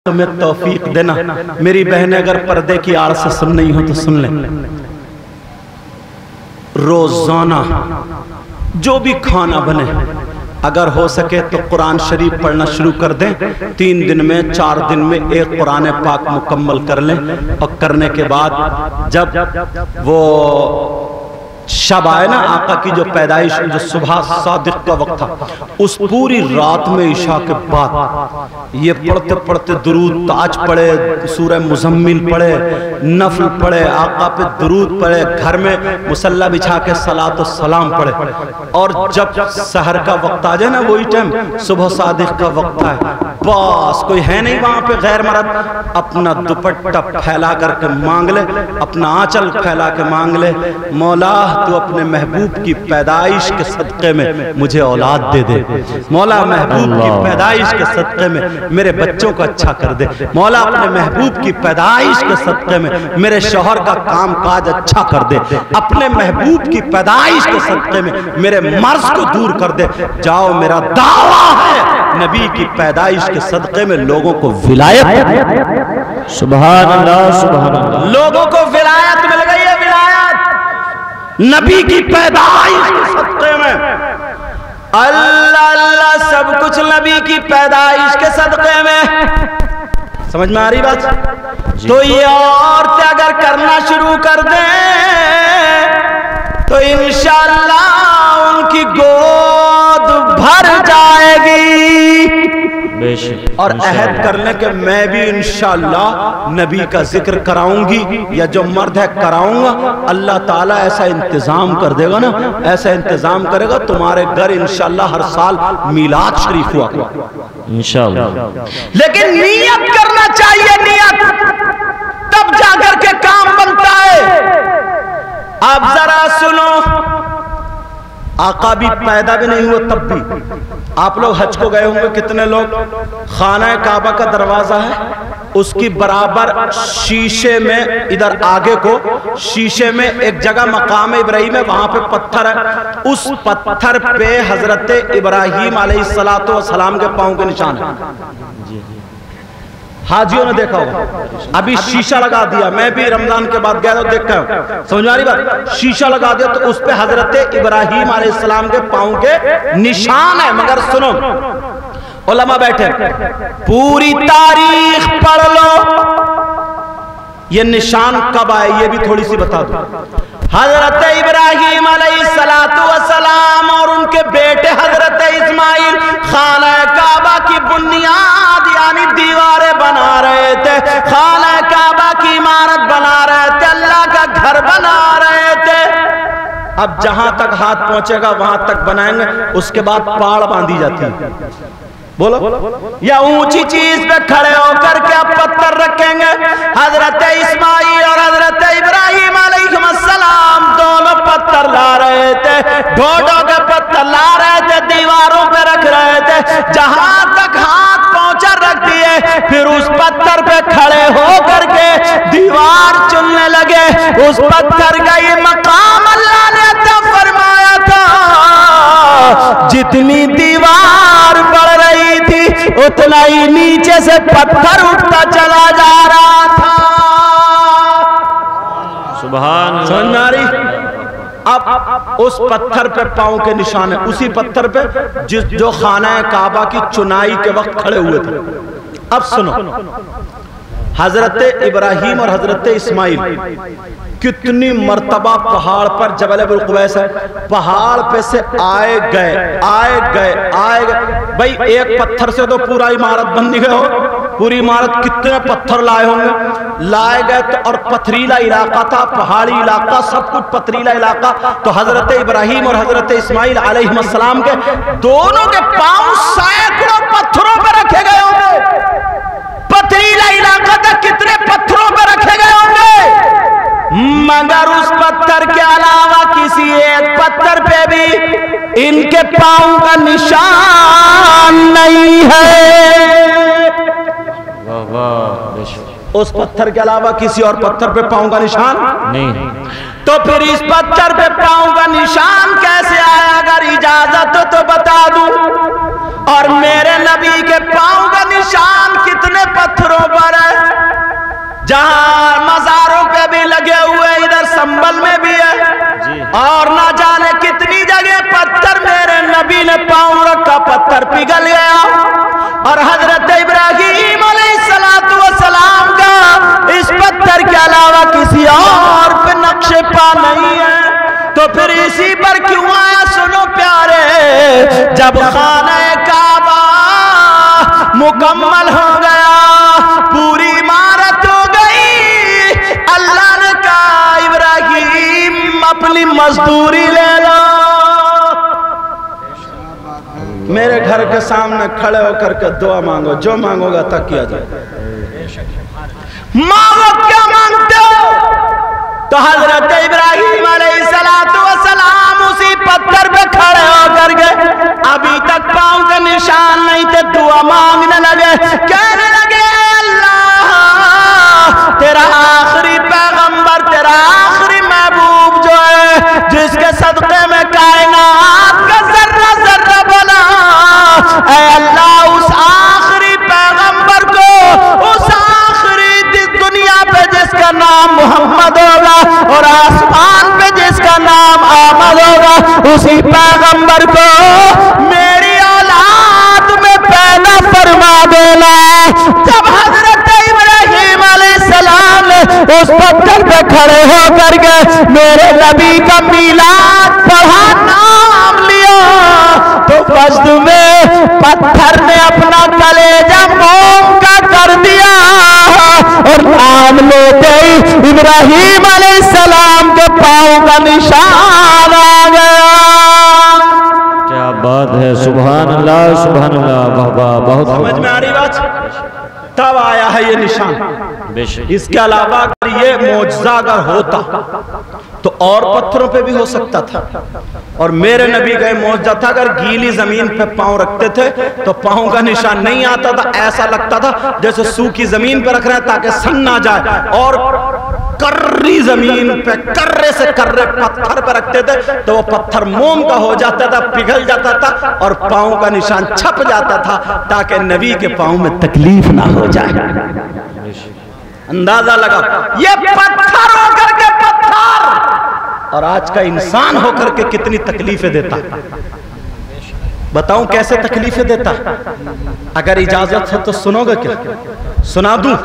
تمہیں توفیق دینا۔ میری بہنیں اگر پردے کی آڑ سے سن نہیں ہو تو سن لیں، روزانہ جو بھی کھانا بنے اگر ہو سکے تو قرآن شریف پڑھنا شروع کر دیں۔ 3 دن میں 4 دن میں ایک قرآن پاک مکمل کر لیں، اور کرنے کے بعد جب وہ شب آئے نا آقا کی جو پیدائش جو صبح صادق کا وقت تھا، اس پوری رات میں عشاء کے بعد یہ پڑھتے پڑھتے درود تاج پڑھے، سورہ مزمل پڑھے، نفل پڑھے، آقا پہ درود پڑھے، گھر میں مصلی بچھا کے صلاۃ و سلام پڑھے، اور جب سحر کا وقت آ جائے نا وہی ٹائم صبح صادق کا وقت آئے، بس کوئی ہے نہیں وہاں پہ غیر مرد، اپنا دوپٹہ پھیلا کر کے مانگ لے، اپنا آنچل پھیلا کے مانگ لے، مولا تو اپنے محبوب کی پیدائش کے صدقے میں مجھے اولاد دے دے، مولا محبوب کی پیدائش کے صدقے میں میرے بچوں کو اچھا کر دے، مولا اپنے محبوب کی پیدائش کے صدقے میں میرے شوہر کا کام کاج اچھا کر دے، اپنے محبوب کی پیدائش کے صدقے میں میرے مرض کو دور کر دے۔ جاؤ میرا دعویٰ ہے نبی کی پیدائش کے صدقے میں لوگوں کو ولایت، سبحان اللہ سبحان اللہ، لوگوں کو ولایت مل گئی ہے، ولایت نبی کی پیدائش کے صدقے میں۔ اللہ اللہ سب کچھ نبی کی پیدائش کے صدقے میں۔ سمجھ میں آ رہی بات؟ تو یہ عورتیں اگر کرنا شروع کر دیں تو انشاءاللہ ان کی گود بھر جائے گی، اور عہد کر لیں کہ میں بھی انشاءاللہ نبی کا ذکر کراؤں گی، یا جو مرد ہے کراؤں گا، اللہ تعالیٰ ایسا انتظام کر دے گا نا، ایسا انتظام کرے گا تمہارے گھر انشاءاللہ ہر سال میلاد شریف ہوا انشاءاللہ۔ لیکن نیت کرنا چاہیے، نیت تب جا کر کے کام بنتا ہے۔ اب ذرا سنو، آقا بھی پیدا بھی نہیں ہوا تب بھی آپ لوگ حج کو گئے ہوں گے، کتنے لوگ؟ خانہ کعبہ کا دروازہ ہے، اس کی برابر شیشے میں ادھر آگے کو شیشے میں ایک جگہ مقام ابراہیم ہے، وہاں پہ پتھر ہے، اس پتھر پہ حضرت ابراہیم علیہ السلام کے پاؤں کے نشان ہے۔ حاجیوں نے دیکھا ہوگا، ابھی شیشہ لگا دیا، میں بھی رمضان کے بعد گیا تو دیکھا ہوں، سمجھ آ رہی بات؟ شیشہ لگا دیا تو اس پہ حضرت ابراہیم علیہ السلام کے پاؤں کے نشان ہے۔ مگر سنو، علماء بیٹھے، پوری تاریخ پڑھ لو، یہ نشان کب آئے یہ بھی تھوڑی سی بتا دو۔ حضرت ابراہیم علیہ السلام اور ان کے بیٹے حضرت اسماعیل خانہ کعبہ کی بنیاد یعنی دیواریں بنا رہے تھے، خانہ کعبہ کی عمارت بنا رہے تھے، اللہ کا گھر بنا رہے تھے۔ اب جہاں تک ہاتھ پہنچے گا وہاں تک بنائیں گے، اس کے بعد پاڑ باندھی جاتی ہے، بولو، یا اونچی چیز پہ کھڑے ہو کر کے اب پتھر رکھیں گے۔ حضرت اسماعیل اور حضرت ابراہیم علیہ السلام دونوں پتھر لا رہے تھے، ڈھوڈوں کے پتھر لا رہے تھے، دیواروں پہ رکھ رہے تھے، جہاں تک ہاتھ پہنچا رکھ دیے، پھر اس پتھر پہ کھڑے ہو کر کے دیوار چننے لگے۔ اس پتھر کا یہ مقام اللہ نے عطا فرمایا تھا، جتنی دیوار بڑھ رہی تھی اتنا ہی نیچے سے پتھر اٹھتا چلا جا رہا تھا۔ سبحان اللہ۔ اب اس پتھر پہ پاؤں کے نشان ہے، اسی پتھر پہ جو خانہ کعبہ کی چنائی کے وقت کھڑے ہوئے تھے۔ اب سنو، حضرت ابراہیم اور حضرت اسماعیل کتنی مرتبہ پہاڑ پر، جبل ابو القبیس ہے، پہاڑ پہ سے آئے گئے بھئی ایک پتھر سے تو پورا عمارت بن گئے ہو، پوری عمارت کتنے پتھر لائے ہوں گے، لائے گئے تو، اور پتھریلا علاقہ تھا، پہاڑی علاقہ، سب کچھ پتھریلا علاقہ، تو حضرت ابراہیم اور حضرت اسماعیل علیہ السلام کے دونوں کے پاؤں سینکڑوں پتھروں پہ رکھے گئے ہوں گے۔ پتھریلا علاقہ تھا، کتنے پتھروں پہ رکھے گئے ہوں گے، مگر اس پتھر کے علاوہ کسی ایک پتھر پہ بھی ان کے پاؤں کا نشان نہیں ہے۔ اس پتھر کے علاوہ کسی اور پتھر پہ پاؤں کا نشان نہیں، تو پھر اس پتھر پہ پاؤں کا نشان کیسے آیا؟ اگر اجازت ہو تو بتا دوں، اور میرے نبی کے پاؤں کا نشان کتنے پتھروں پر ہے، جہاں مزاروں پہ بھی لگے ہوئے، ادھر سنبل میں بھی ہے، اور نہ جانے کتنی جگہ پتھر میرے نبی نے پاؤں رکھا، پتھر پگھل گیا، اور حضرت ابراہیم علیہ السلام کا اس پتھر کے علاوہ کسی اور پہ نقش پا نہیں ہے، تو پھر اسی پر کیوں آیا؟ سنو پیارے، جب خانہ کعبہ مکمل ہو گیا، پوری عمارت ہو گئی، اللہ نے کہا ابراہیم اپنی مزدوری لے لو۔ میرے گھر کے سامنے کھڑے ہو کر کے دعا مانگو، جو مانگو گا تک کیا جائے، مانگو کیا مانگتے ہو؟ تو حضرت ابراہیم علیہ السلام اسی پتھر پہ کھڑے ہو کر کے ابھی تک پاؤں کے نشان نہیں تھے، دعا مانگنے لگے، کہنے لگے اللہ تیرا آخری پیغمبر، تیرا آخری محبوب جو ہے، جس کے صدقے میں کائنات کا ذرہ ذرہ بنا، اے اللہ اس آخری پیغمبر کو، اس آخری دنیا پہ جس کا نام محمد ہوگا اور آسمان پہ جس کا نام احمد ہوگا، اسی پیغمبر کو میری اولاد میں پیدا فرما دینا۔ جب حضرت ابراہیم علیہ السلام نے اس پتھر پہ کھڑے ہو کر کے میرے نبی کا میلاد پڑھا، نام لیا، تو وجد میں پتھر نے اپنا کلیجہ موم کا کر دیا، اور نام لیتے ہی ابراہیم علیہ السلام کے پاؤں کا نشان آ گیا۔ کیا بات ہے، سبحان اللہ سبحان اللہ، واہ واہ، بہت سمجھ میں آ رہی بات؟ تب آیا ہے یہ نشان۔ بے شک، اس کے علاوہ اگر یہ معجزہ اگر ہوتا تو اور پتھروں پہ بھی ہو سکتا تھا، اور میرے نبی کا معجزہ تھا، اگر گیلی زمین پہ پاؤں رکھتے تھے تو پاؤں کا نشان نہیں آتا تھا، ایسا لگتا تھا جیسے سوکھی زمین پہ رکھ رہے ہیں تاکہ سن نہ جائے، اور کرری زمین پہ کرے سے کرے پتھر پہ رکھتے تھے تو وہ پتھر موم کا ہو جاتا تھا، پگھل جاتا تھا، اور پاؤں کا نشان چھپ جاتا تھا تاکہ نبی کے پاؤں میں تکلیف نہ ہو جائے۔ اندازہ لگا، یہ پتھر ہو کر کے پتھر، اور آج کا انسان ہو کر کے کتنی تکلیفیں دیتا۔ بتاؤں کیسے تکلیفیں دیتا؟ اگر اجازت ہے تو سنو گے کیا؟ سنا دوں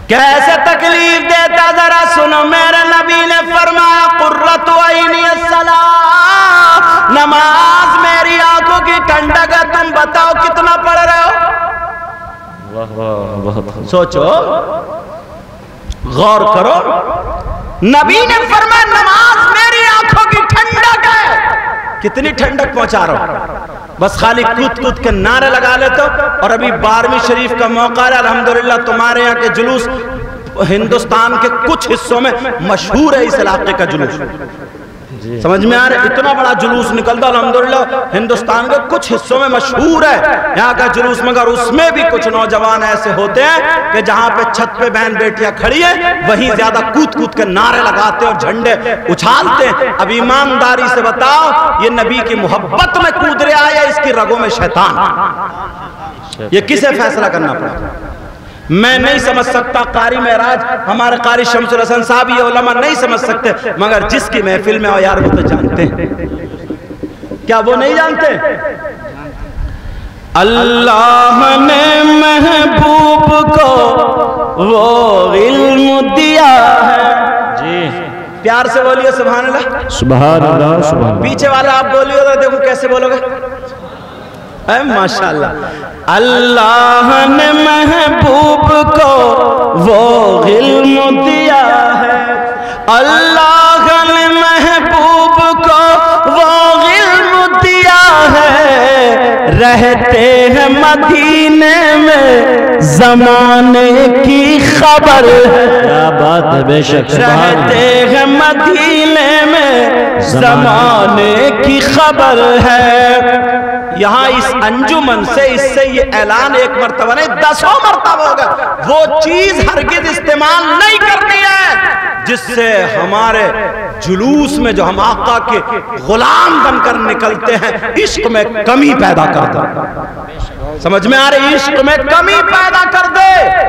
کیسے تکلیف دیتا؟ ذرا سنو، میرے نبی نے فرمایا قرۃ عینی الصلاۃ، نماز میری آنکھوں کی ٹھنڈک ہے۔ تم بتاؤ کتنا پڑھ رہے ہو؟ واہ واہ، بہت سوچو، غور کرو، نبی نے فرمایا نماز میری آنکھوں کی ٹھنڈک ہے۔ کتنی ٹھنڈک پہنچا رہا ہوں؟ بس خالی کود کود کے نعرے لگا لیتے ہو، اور ابھی 12ویں شریف کا موقع ہے، الحمدللہ تمہارے یہاں کے جلوس ہندوستان کے کچھ حصوں میں مشہور ہے، اس علاقے کا جلوس سمجھ میں آ رہے؟ اتنا بڑا جلوس نکلتا الحمدللہ، ہندوستان کے کچھ حصوں میں مشہور ہے یہاں کا جلوس، مگر اس میں بھی کچھ نوجوان ایسے ہوتے ہیں کہ جہاں پہ چھت پہ بہن بیٹیاں کھڑی ہیں وہیں زیادہ کود کود کے نعرے لگاتے اور جھنڈے اچھالتے ہیں۔ اب ایمانداری سے بتاؤ، یہ نبی کی محبت میں کود رہا ہے یا اس کی رگوں میں شیطان؟ یہ کسے فیصلہ کرنا پڑا؟ میں نہیں سمجھ سکتا، قاری معراج ہمارے قاری شمس الحسن صاحب، یہ علماء نہیں سمجھ سکتے، مگر جس کی محفل میں ہو یار وہ تو جانتے ہیں۔ کیا وہ نہیں جانتے؟ اللہ نے محبوب کو وہ علم دیا ہے، جی پیار سے بولیے سبحان اللہ، سبحان اللہ سبحان اللہ۔ پیچھے والا آپ بولیے تو دیکھو کیسے بولو گے، اے ماشاءاللہ۔ اللہ نے محبوب کو وہ علم دیا ہے، اللہ نے محبوب کو وہ علم دیا ہے، رہتے ہیں مدینے میں زمانے کی خبر ہے، کیا بات ہے، بے شک سبحان اللہ۔ رہتے ہیں مدینے میں زمانے کی خبر ہے۔ یہاں اس انجمن سے اس سے یہ اعلان ایک مرتبہ نہیں 10 مرتبہ ہوگا، وہ چیز ہرگز استعمال نہیں کرنی ہے جس سے ہمارے جلوس میں جو ہم آقا کے غلام بن کر نکلتے ہیں عشق میں کمی پیدا کر دے. سمجھ میں آ رہی؟ عشق میں کمی پیدا کر دے.